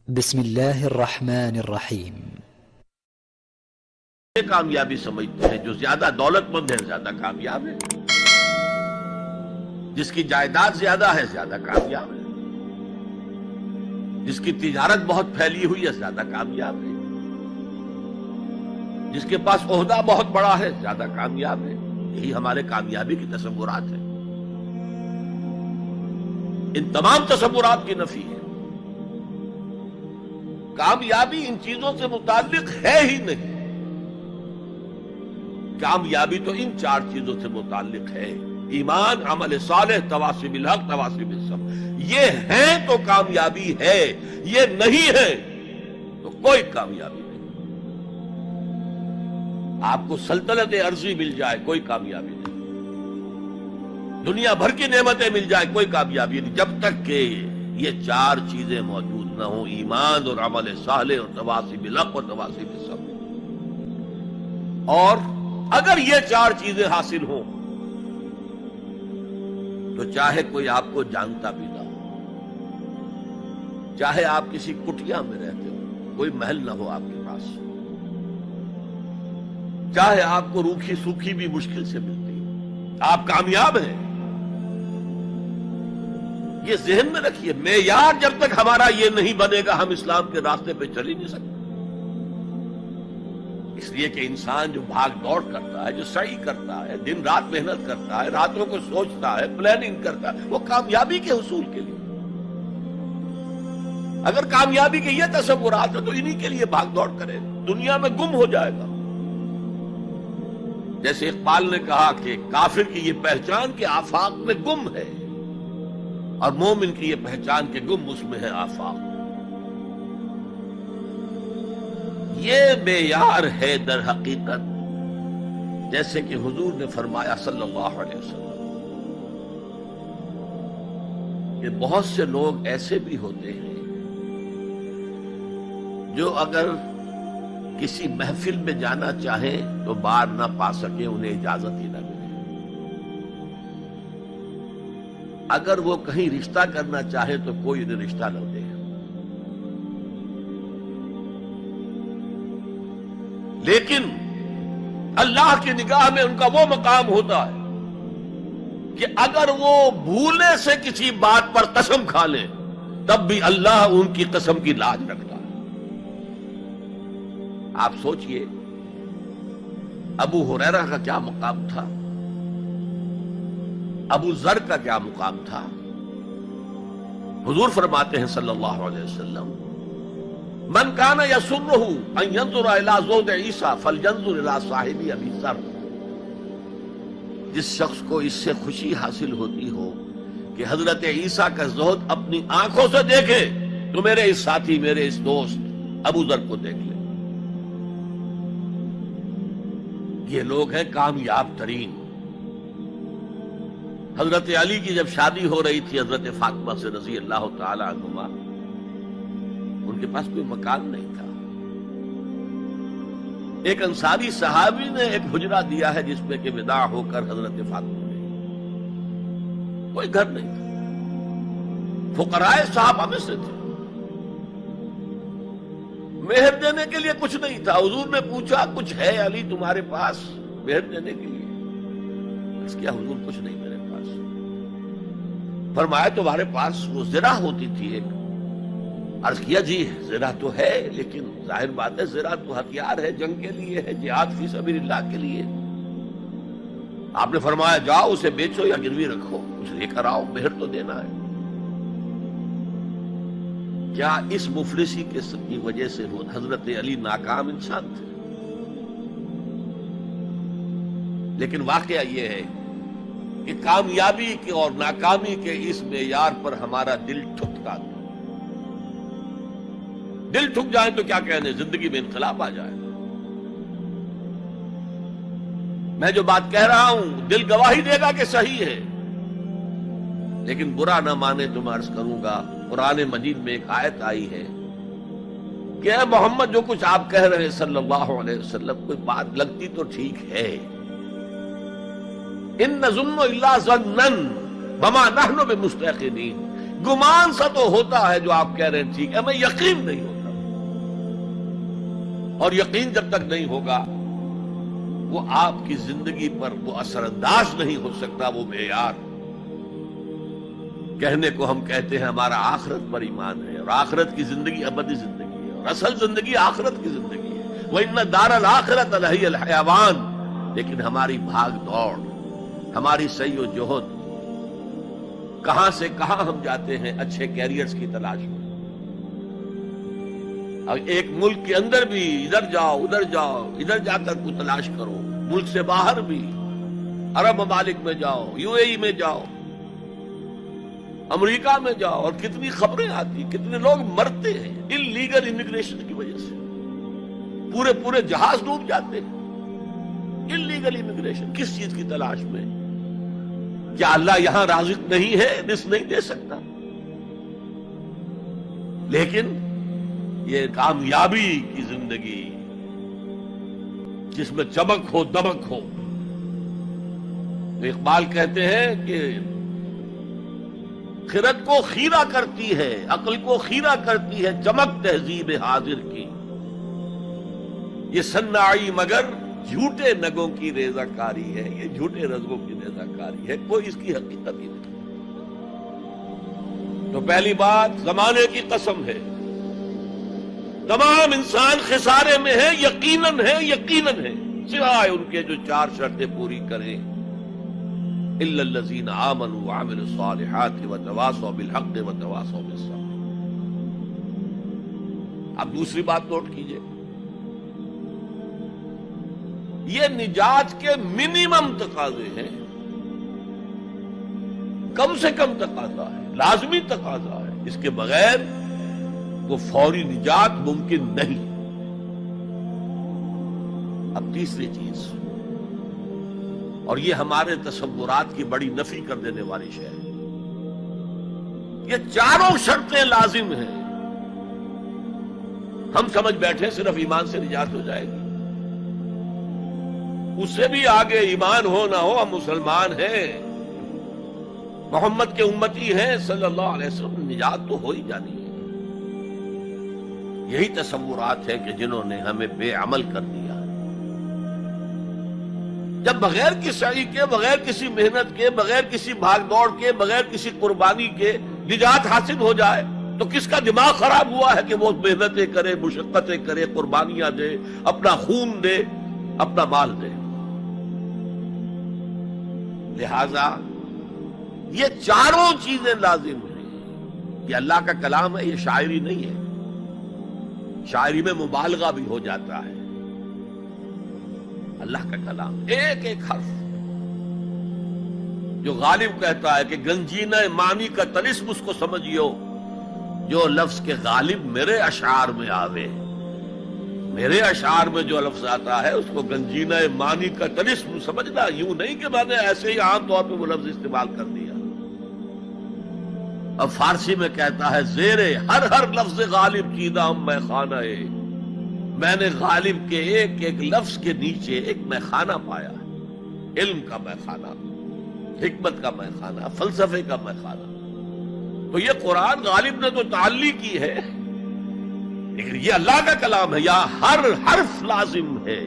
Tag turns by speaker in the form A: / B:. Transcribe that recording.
A: بسم اللہ الرحمن الرحیم۔
B: کامیابی سمجھتے ہیں جو زیادہ دولت مند ہے زیادہ کامیاب ہے، جس کی جائیداد زیادہ ہے زیادہ کامیاب ہے، جس کی تجارت بہت پھیلی ہوئی ہے زیادہ کامیاب ہے، جس کے پاس عہدہ بہت بڑا ہے زیادہ کامیاب ہے۔ یہی ہمارے کامیابی کی تصورات ہیں۔ ان تمام تصورات کی نفی ہے۔ کامیابی ان چیزوں سے متعلق ہے ہی نہیں۔ کامیابی تو ان چار چیزوں سے متعلق ہے: ایمان، عمل صالح، تواصی بالحق، تواصی بالصبر۔ یہ ہیں تو کامیابی ہے، یہ نہیں ہے تو کوئی کامیابی نہیں۔ آپ کو سلطنت عرضی مل جائے کوئی کامیابی نہیں، دنیا بھر کی نعمتیں مل جائے کوئی کامیابی نہیں، جب تک کہ یہ چار چیزیں موجود نہ ہوں: ایمان اور عمل صالح اور تواصی بالحق اور تواصی بالصبر۔ اور اگر یہ چار چیزیں حاصل ہوں تو چاہے کوئی آپ کو جانتا بھی نہ ہو، چاہے آپ کسی کٹیا میں رہتے ہو، کوئی محل نہ ہو آپ کے پاس، چاہے آپ کو روکھی سوکھی بھی مشکل سے ملتی ہو، آپ کامیاب ہیں۔ یہ ذہن میں رکھیے، معیار جب تک ہمارا یہ نہیں بنے گا ہم اسلام کے راستے پہ چل ہی نہیں سکتے۔ اس لیے کہ انسان جو بھاگ دوڑ کرتا ہے، جو سعی کرتا ہے، دن رات محنت کرتا ہے، راتوں کو سوچتا ہے، پلاننگ کرتا ہے، وہ کامیابی کے حصول کے لیے۔ اگر کامیابی کے یہ تصورات ہیں تو انہی کے لیے بھاگ دوڑ کرے، دنیا میں گم ہو جائے گا۔ جیسے اقبال نے کہا کہ کافر کی یہ پہچان کہ آفاق میں گم ہے، اور مومن کی یہ پہچان کہ گم اس میں ہے آفاق۔ یہ معیار ہے در حقیقت، جیسے کہ حضور نے فرمایا صلی اللہ علیہ وسلم کہ بہت سے لوگ ایسے بھی ہوتے ہیں جو اگر کسی محفل میں جانا چاہیں تو بار نہ پا سکے، انہیں اجازت ہی نہ ملے۔ اگر وہ کہیں رشتہ کرنا چاہے تو کوئی انہیں رشتہ نہ دے۔ لیکن اللہ کی نگاہ میں ان کا وہ مقام ہوتا ہے کہ اگر وہ بھولنے سے کسی بات پر قسم کھا لیں تب بھی اللہ ان کی قسم کی لاج رکھتا ہے۔ آپ سوچئے ابو ہریرہ کا کیا مقام تھا، ابو ذر کا کیا مقام تھا۔ حضور فرماتے ہیں صلی اللہ علیہ وسلم: من کان یسرہ ان ینظر الی زہد عیسیٰ فلینظر الی صاحب ابی ذر۔ جس شخص کو اس سے خوشی حاصل ہوتی ہو کہ حضرت عیسیٰ کا زہد اپنی آنکھوں سے دیکھے تو میرے اس ساتھی، میرے اس دوست ابو ذر کو دیکھ لے۔ یہ لوگ ہیں کامیاب ترین۔ حضرت علی کی جب شادی ہو رہی تھی حضرت فاطمہ سے رضی اللہ تعالی عنہما، ان کے پاس کوئی مکان نہیں تھا۔ ایک انصاری صحابی نے ایک حجرہ دیا ہے جس میں کہ وداع ہو کر حضرت فاطمہ نے، کوئی گھر نہیں تھا، فقراء صحابہ میں سے تھے، مہر دینے کے لیے کچھ نہیں تھا۔ حضور نے پوچھا کچھ ہے علی تمہارے پاس مہر دینے کے لیے؟ اس کیا حضور کچھ نہیں میرے پاس۔ فرمایا تمہارے پاس وہ زرہ ہوتی تھی ایک؟ عرض کیا جی زرہ تو ہے، لیکن ظاہر بات ہے زرہ تو ہتھیار ہے، جنگ کے لیے ہے، جہاد فی سبیل اللہ کے لیے۔ آپ نے فرمایا جاؤ اسے بیچو یا گروی رکھو، اسے لے کر آؤ، مہر تو دینا ہے۔ کیا اس مفلسی کی وجہ سے حضرت علی ناکام انسان تھے؟ لیکن واقعہ یہ ہے کہ کامیابی کے اور ناکامی کے اس معیار پر ہمارا دل ٹھکتا ہے۔ دل ٹھک جائے تو کیا کہنے، زندگی میں انقلاب آ جائے۔ میں جو بات کہہ رہا ہوں دل گواہی دے گا کہ صحیح ہے، لیکن برا نہ مانے تو میں عرض کروں گا، قرآن مجید میں ایک آیت آئی ہے کہ اے محمد جو کچھ آپ کہہ رہے ہیں صلی اللہ علیہ وسلم، کوئی بات لگتی تو ٹھیک ہے۔ ان نظن الا ظنا وما نحن بمستيقنين۔ گمان سا تو ہوتا ہے جو آپ کہہ رہے ہیں ٹھیک ہے، میں یقین نہیں ہوتا، اور یقین جب تک نہیں ہوگا وہ آپ کی زندگی پر وہ اثر انداز نہیں ہو سکتا، وہ معیار۔ کہنے کو ہم کہتے ہیں ہمارا آخرت پر ایمان ہے، اور آخرت کی زندگی ابدی زندگی ہے، اور اصل زندگی آخرت کی زندگی ہے، وَإِنَّ دَارَ الْآخِرَةَ لَهِيَ الْحَيَوَانُ۔ لیکن ہماری بھاگ دوڑ، ہماری سعی و جہد، کہاں سے کہاں ہم جاتے ہیں اچھے کیریئرز کی تلاش میں۔ اور ایک ملک کے اندر بھی ادھر جاؤ ادھر جاؤ، ادھر جا کر کو تلاش کرو، ملک سے باہر بھی عرب ممالک میں جاؤ، یو اے ای میں جاؤ، امریکہ میں جاؤ، اور کتنی خبریں آتی، کتنے لوگ مرتے ہیں انلیگل امیگریشن کی وجہ سے، پورے پورے جہاز ڈوب جاتے ہیں انلیگل امیگریشن۔ کس چیز کی تلاش میں؟ کیا اللہ یہاں رازق نہیں ہے، رزق نہیں دے سکتا؟ لیکن یہ کامیابی کی زندگی جس میں چمک ہو دمک ہو، اقبال کہتے ہیں کہ خرد کو خیرہ کرتی ہے، عقل کو خیرہ کرتی ہے چمک تہذیب حاضر کی، یہ صناعی مگر جھوٹے نگوں کی ریزہ کاری ہے، یہ جھوٹے رزقوں کی ریزہ کاری ہے، کوئی اس کی حقیقت ہی نہیں۔ تو پہلی بات زمانے کی قسم ہے، تمام انسان خسارے میں ہے، یقیناً ہے، سوائے ان کے جو چار شرطیں پوری کریں، الا الذین آمنوا وعملوا الصالحات وتواصوا بالحق وتواصوا بالصبر۔ اب دوسری بات نوٹ کیجئے، یہ نجات کے منیمم تقاضے ہیں، کم سے کم تقاضا ہے، لازمی تقاضا ہے، اس کے بغیر وہ فوری نجات ممکن نہیں۔ اب تیسری چیز، اور یہ ہمارے تصورات کی بڑی نفی کر دینے والی شے ہے، یہ چاروں شرطیں لازم ہیں، ہم سمجھ بیٹھے صرف ایمان سے نجات ہو جائے گی، اس سے بھی آگے ایمان ہو نہ ہو ہم مسلمان ہیں، محمد کے امتی ہیں صلی اللہ علیہ وسلم، نجات تو ہو ہی جانی ہے۔ یہی تصورات ہیں کہ جنہوں نے ہمیں بے عمل کر دیا۔ جب بغیر کسی سعی کے، بغیر کسی محنت کے، بغیر کسی بھاگ دوڑ کے، بغیر کسی قربانی کے نجات حاصل ہو جائے تو کس کا دماغ خراب ہوا ہے کہ وہ محنتیں کرے، مشقتیں کرے، قربانیاں دے، اپنا خون دے، اپنا مال دے۔ لہذا یہ چاروں چیزیں لازم ہیں۔ یہ اللہ کا کلام ہے، یہ شاعری نہیں ہے، شاعری میں مبالغہ بھی ہو جاتا ہے۔ اللہ کا کلام ایک ایک حرف، جو غالب کہتا ہے کہ گنجینہ معنی کا طلسم اس کو سمجھیو، جو لفظ کے غالب میرے اشعار میں آوے، میرے اشعار میں جو لفظ آتا ہے اس کو گنجینہ معنی کا طلسم سمجھنا، یوں نہیں کہ میں نے ایسے ہی عام طور پہ وہ لفظ استعمال کر دیا۔ اب فارسی میں کہتا ہے زیرے ہر لفظ غالب چیدہ ہم میں خانہ ہے، میں نے غالب کے ایک ایک لفظ کے نیچے ایک میں خانہ پایا، علم کا میں خانہ، حکمت کا میں خانہ، فلسفے کا میں خانہ۔ تو یہ قرآن غالب نے تو تعلی کی ہے، لیکن یہ اللہ کا کلام ہے، یہاں ہر حرف لازم ہے۔